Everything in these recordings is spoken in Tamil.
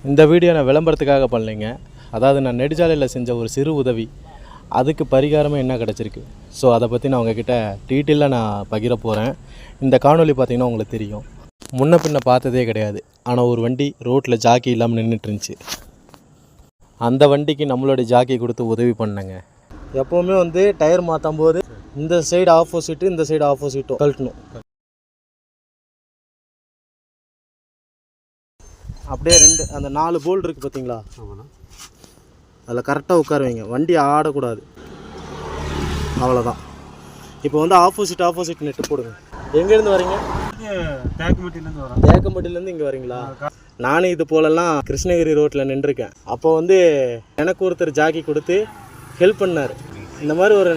இந்த வீடியோ நான் விளம்பரத்துக்காக பண்ணலைங்க. அதாவது நான் நெடுஞ்சாலையில் செஞ்ச ஒரு சிறு உதவி, அதுக்கு பரிகாரமாக என்ன கிடச்சிருக்கு. ஸோ அதை பற்றி நான் உங்ககிட்ட டீட்டெயிலாக நான் பகிர போகிறேன். இந்த காணொலி பார்த்திங்கன்னா உங்களுக்கு தெரியும். முன்ன பின்ன பார்த்ததே கிடையாது. ஆனால் ஒரு வண்டி ரோட்டில் ஜாக்கி இல்லாமல் நின்றுட்டு இருந்துச்சு. அந்த வண்டிக்கு நம்மளுடைய ஜாக்கி கொடுத்து உதவி பண்ணேங்க. எப்போவுமே வந்து டயர் மாற்றும் போது இந்த சைடு ஆப்போசிட்டு இந்த சைடு ஆப்போசிட்டும் கழட்டணும். அப்படியே அந்த 4 போல்ட் இருக்குது பார்த்தீங்களா, அதில் கரெக்டாக உட்காருவீங்க. வண்டி ஆடக்கூடாது, அவ்வளோதான். இப்போ வந்து ஆப்போசிட் நெட்டு போடுங்க. எங்கேருந்து வரீங்க? தேக்கம்பட்டிலேருந்து இங்கே வரீங்களா? நானும் இது போலலாம் கிருஷ்ணகிரி ரோட்டில் நின்றுருக்கேன். அப்போ வந்து எனக்கு ஒருத்தர் ஜாக்கி கொடுத்து ஹெல்ப் பண்ணார். இந்த மாதிரி ஒரு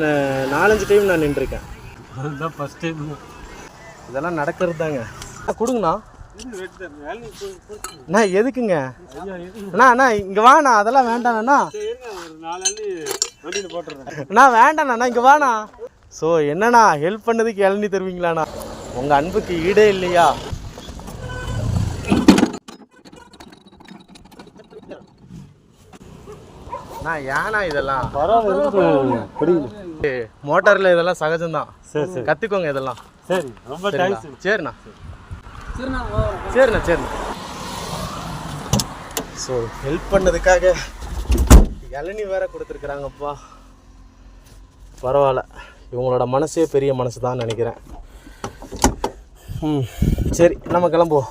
4-5 டைம் நான் நின்றுருக்கேன். அதுதான் ஃபஸ்ட் டைம். இதெல்லாம் நடக்கிறது தாங்க. கொடுங்கண்ணா. அண்ணா எதுக்குங்க அண்ணா இங்கே வாண்ணா. அதெல்லாம் வேண்டாண்ணா. அண்ணா வேண்டாண்ணா, இங்கே வாண்ணா. ஸோ என்னண்ணா ஹெல்ப் பண்ணதுக்கு இளநீ தருவீங்களாண்ணா? உங்கள் அன்புக்கு ஈடே இல்லையா? ஏன்னா இதெல்லாம் மோட்டாரில் இதெல்லாம் சகஜம்தான். சரி கற்றுக்கோங்க இதெல்லாம். சரி ரொம்ப சரிண்ணா. சரிண்ணா. ஸோ ஹெல்ப் பண்ணதுக்காக இளநீ வேற கொடுத்துருக்குறாங்கப்பா. பரவாயில்ல, இவங்களோட மனசே பெரிய மனசு தான் நினைக்கிறேன். சரி நம்ம கிளம்புவோம்.